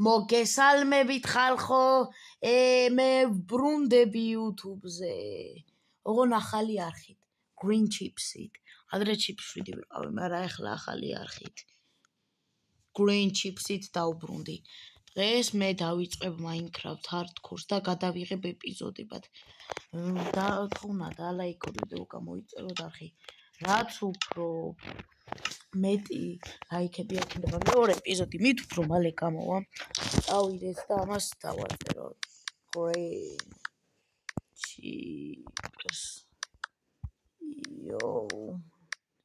მოგესალმებით ხალხო, მე ვბრუნდები YouTube-ზე. ოღონ ახალი არხით, Green Chips-ით. ადრე Chips-შვიდი ვიყავი, მაგრამ ახლა ახალი არხით. Green Chips-ით დავბრუნდი. დღეს მე დავიწყებ Minecraft Hardcore-ს და გადავიღებ ეპიზოდებად. და ლაიქოთ ვიდეო გამოიწეროთ არხი. რაც უფრო მეტი ლაიქები აქნება მეორე ეპიზოდი მით უფრო მალე გამოვა. წავიდეთ და ამას დავაწეროთ. Green Chips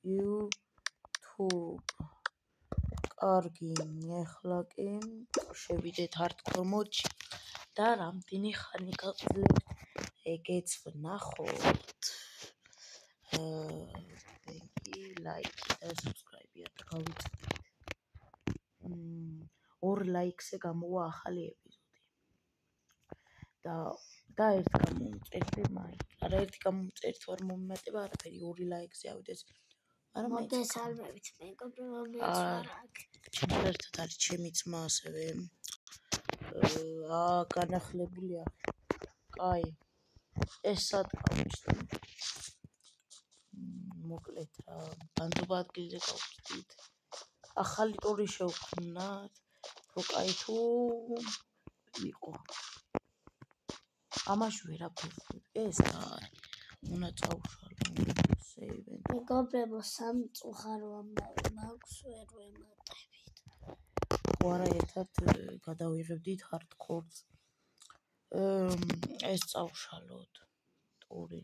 YouTube. კარგი, ახლა კი შევიდეთ Hardcore mode-ში და რამდენი ხანი გავძლებთ ეგეც ვნახოთ. Like და subscribe-ია და გავიწყდეთ. 2 like-ზე გამოვა ახალი ეპიზოდი. და ერთ გამომწერდი მაინც. არა ერთი გამომწერთ ვარ მომიმატება, არაფერი 2 like-ზე ავიდეს. არა მოგესალმებით, მეგობრებო, მეც ვარ აქ. ჩემს ერთად არის ჩემი ძმა ასევე. განახლებულია. კაი. ეს სადგომის. მოკლედ რა, ბანძობა ადგილზე გავხდით. ახალი ტური შევქმნათ. რო კაი თუ იყო. ამაში ვერაფერს ეს არის. უნდა წავშალო. Save. მეგობრებო, სამწუხარო ამბავი მაქვს, ვერ ვემატებით. არა ერთად გადავიღებდით Hardcore-ს. ეს წავშალოთ. ტური.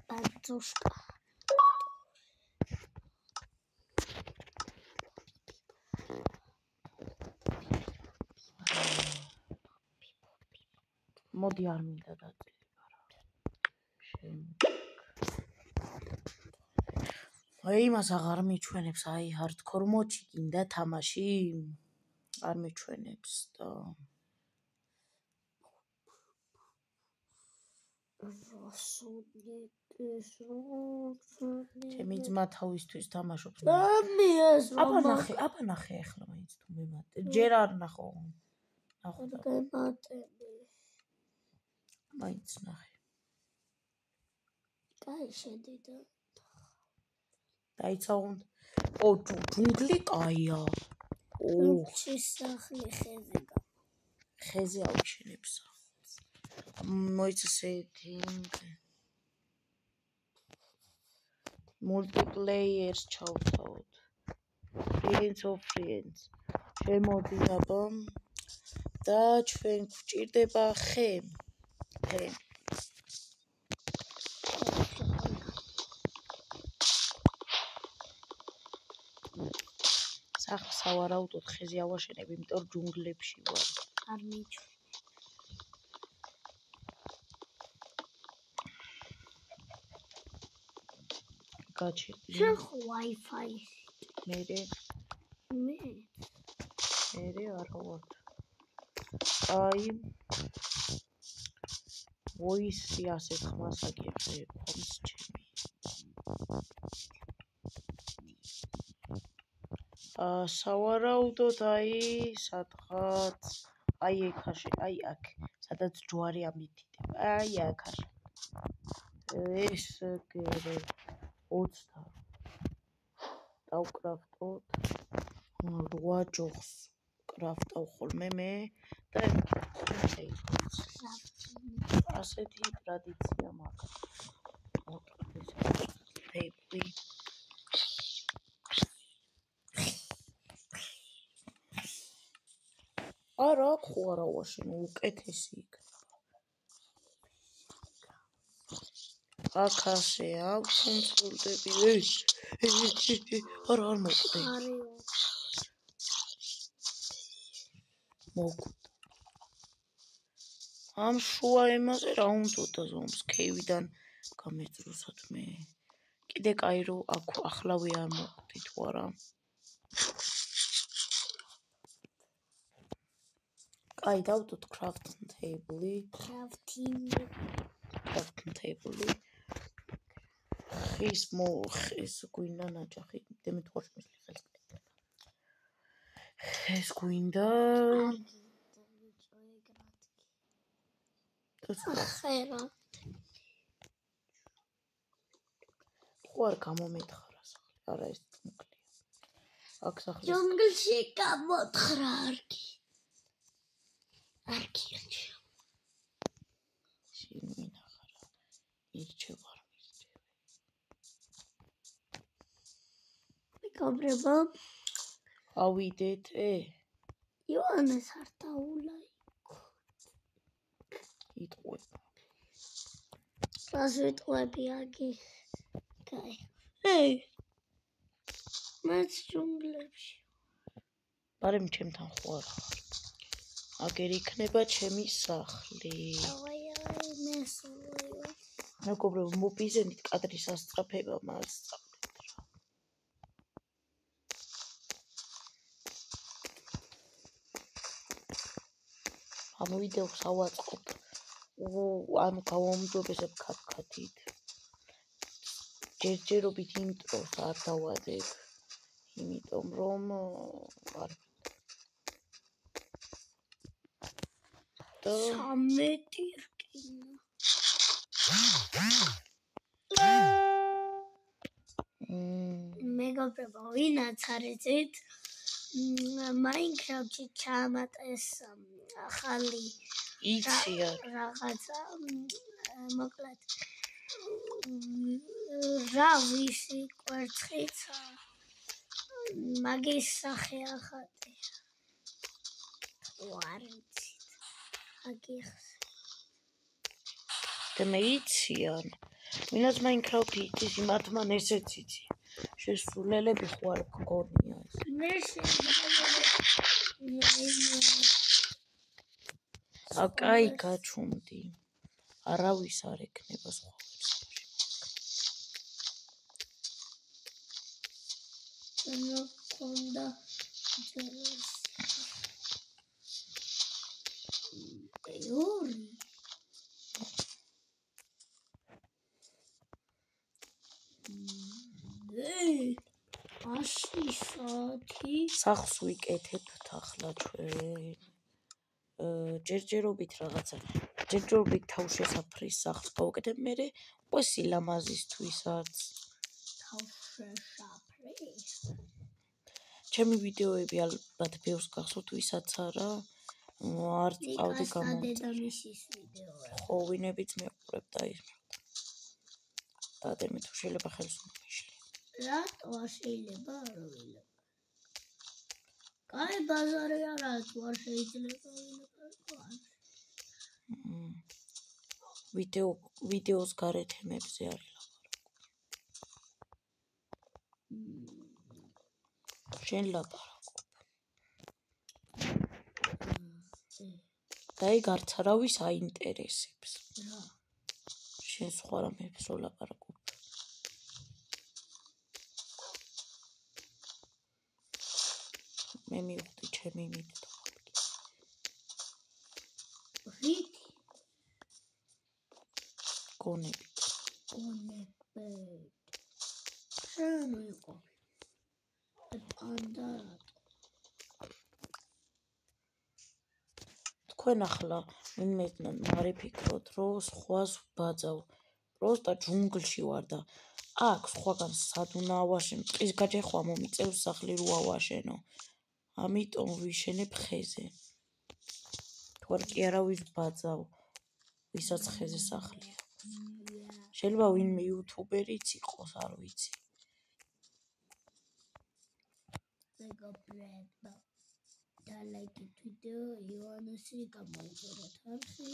ბანძოშკა. მოდი არ მინდა დაწილება რა. იმას აღარ მიჩვენებს, აი Hardcore mode-ში გინდა თამაში? არ მიჩვენებს და ჩემი ძმა თავისთვის თამაშობს. აბა ნახე ახლა მაინც თუ მემატე. ჯერ არ ნახო. მაინც ნახე. კაი შედი და დაიცავ. ჯუნგლი კაია. სახლი ხეზე ავიშენებ სახლს. მოიცა setting. Multiplayer-ს ჩავთავოთ. Friends of friends. შემოდი აბა. და ჩვენ გვჭირდება ხე. სახლს ავარაუდოთ ხეზე ავაშენებ, იმიტომ რომ ჯუნგლებში ვარ. არ მიჩვენე. გაჩერდი. შენ Wi-Fi. მე არა ვარ. აი voice-ი ასე ხმას აგიხებს ჩემი. სავარაუდოდ აი სადღაც აი აქაში, აი აქ, სადაც ჯვარი ამითითება. აი აქაში. ეს გერე 20. დავკრაფტოთ. 8 ჯოხს კრაფტავ ხოლმე მე და ასეთი ტრადიცია მაქვს. ტეიპი. არა, ხო არა ვაშენო, უკეთესი იქნება. აქაზე აქვს კონსოლდები. არა, არ მოკვდე. მოკვდა. ამ შუა ემაზე რა უნდა ზომს კეივიდან გამეწროსად მე. კიდე კაი რო აქ ახლავე არ მოკვდით თუ არა. კაი დავდოთ crafting table-ი. crafting table-ი. ხის გვინდა ნაჯახი. დემეთ ხოშ მისლი ხეს. ეს გვინდა ხერა. ხო არ გამომეთხარა სახლი. არა ეს ძუნგლია. აქ სახლის ჯუნგლში გამოთხრა არქი. არქიში. შენ მინახარა. ირჩევ არ მირჩევ. მეგობრებო, ავიდეთ ივანეს არ დაულაი. იტყვება. რას ვიტყვები აგი? კაი. ეი. მას ჯუნგლებში. ბარემ ჩემთან ხო არ ხარ. აგერ იქნება ჩემი სახლი. აი, მესულო. მეგობრებო, მობიზენით კადრის ასწრაფება მასწავლეთ რა. ამ ვიდეოს ავაწყობ. ანუ გავამჯობესებ ქათქათით. ჯერჯერობით ინტროს არ დავაძებ. იმიტომ რომ არ და 13 რკინა. მეგობრებო, ვინაც არ იცით, Minecraft-ში ჩამატეს ახალი იცია. რაღაცა, მოკლედ რა ვისი კვერცხიცა მაგის სახე ახატე. არ იცით. აგიხს. და მე იციან. ვინაც Minecraft-ი იცის, მათ მან ესეც იცი. შესრულელები ხო არ გქონია ეს. მე აკაი გაჩუმდი. არავის არ ეკნება სხვა ვერსიაში. მქონდა ჯეროს. ორი. ასისათი სახლს ვიკეთებთ ახლა ჩვენ. ჯერჯერობით რაღაცა. ჯერჯერობით თავშესაფრის სახლს გავუკეთებ, მერე უკვე სილამაზისთვისაც. თავშესაფრის. ჩემი ვიდეოები ალბათ ბევრს გახსოვთ, ვისაც არა. არ წავდი გამომწერის ვიდეოები. ხო, ვინებიც მეყურებდა ის. დადე მე თუ შეიძლება ხელს უმიშლი. რატო შეიძლება არ ვილებო? კაი ბაზარი არა თუ არ შეიძლება ვილებო. ვიდეოს გარეთ თემებზე არის ლაპარაკობ. შენ ლაპარაკობ. და ეგ არც არავის აინტერესებს. რა? შენ სხვა რამებს რო ლაპარაკობ. მე მივხვდი ჩემი მითითო. რითი? გონებით. შენ იყო. პანდა რატო? თქვენ ახლა ვინმე მარიფიქროთ, რომ სხვას ვბაძავ. პროსტა ჯუნგლში ვარ და აქ სხვაგან სად უნდა ავაშენო? ტყის გაჯახვა მომიწევს სახლი რო ავაშენო. ამიტომ ვიშენებ ხეზე. თუ არ კი არავის ვბაძავ, ვისაც ხეზე სახლი აქვს. შეიძლება ვინმე იუთუბერიც იყოს, არ ვიცი. მეგობრებო, დალაიქეთ ვიდეო, ივანესი გამოვწეროთ არხი.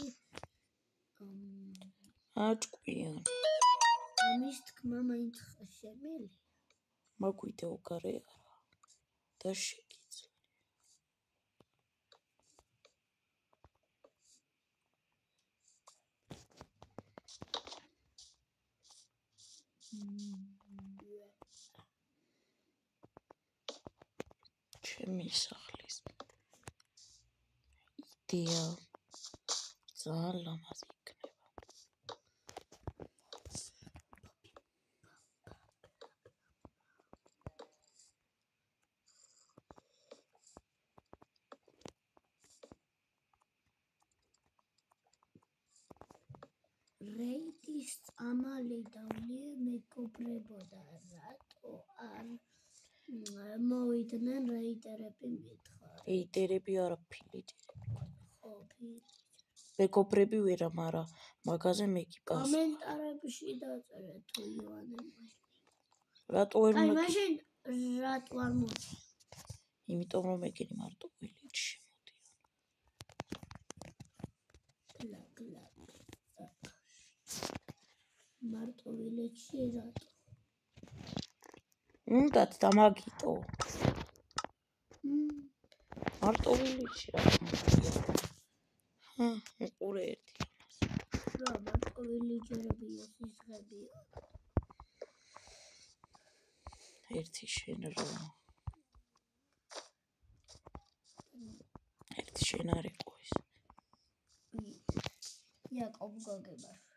აჭკვიან. ამის თქმა მაინც შემიძლია. მაგ ვიდეო გარე არა და შეგიძლია. ჩემი სახლის იდეა ძალიან ლამაზი იქნება. რეიდის წამალი დავლია მეგობრებოდა, რატო არ მოვიდნენ რეიდერები მითხრა. რეიდერები არა, ფილიჯერები. ხო, ფილიჯერები. მეგობრები ვერა, მაგრამ მაგაზე მეკიპას. კომენტარებში დაწერეთ თუ ივანე. რატო ვერ აი, მაშინ რატო არ მოდი? იმიტომ რომ ეგენი მარტო ვილიჯში მოდიან. მარტო ვილიჯში რატო? უნდათ დამაგიტო. მარტო ვილიჯში რატო მოდიან? უყურე ერთი. რა მარტო ვილიჯერებია სისხლებია? ერთი შენ რა. ერთი შენ არ იყო ეს. იაკობ გოგებაშვილი.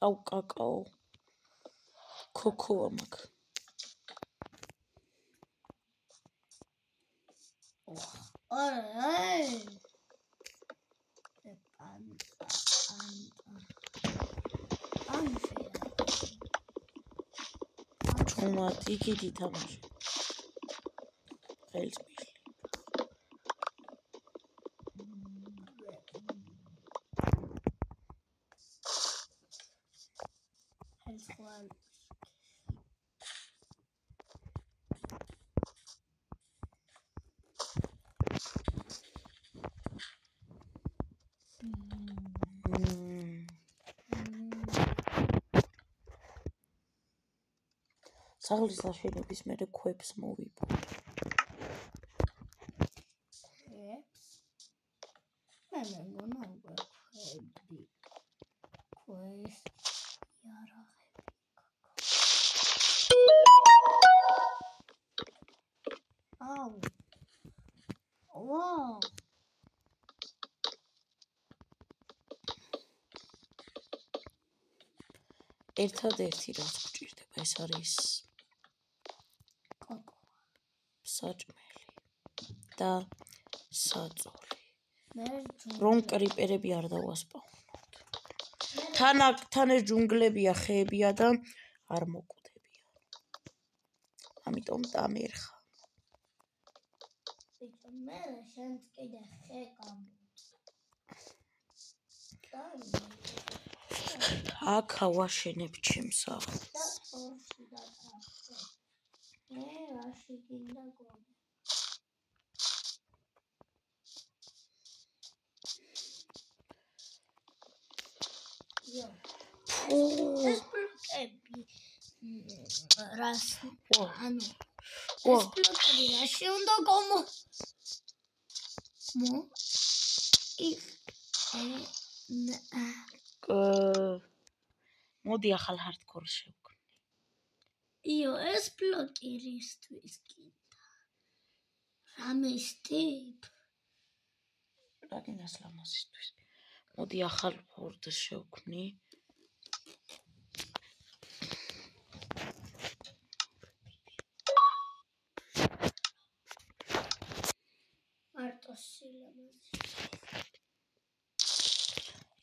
აუ კაკაო. ქოქოა მაგ. აი. ჩუმა ტიკიტი თამაში. ხელს მიშლი. ხელს ხვალ. სახლის აშენების მერე ქვებს მოვიბო. მე მეგონა უკვე ქვები. ქვეშ იარაღები. აუ. ვაუ. ერთადერთი რაც გვჭირდება ეს არის კოკოა. საჭმელი და საწოლი. მე რომ კრიპერები არ დავასპავნოთ. თან ეს ჯუნგლებია, ხეებია და არ მოკვდებიან. ამიტომ დამერხა. ბიჭო, მე შენც კიდე ხე აქა ვაშენებ ჩემს სახლს. მე რაში გინდა გონი. ეს ბლოკები რას ანუ ეს ბლოკები რაში უნდა გომო მოდი ახალ ჰარდკორს შევქმნი. იო ეს ბლოკი რისთვის გინდა? რამის ტიპ? რაგინას ლამაზისთვის. მოდი ახალ ჰორდს შევქმნი.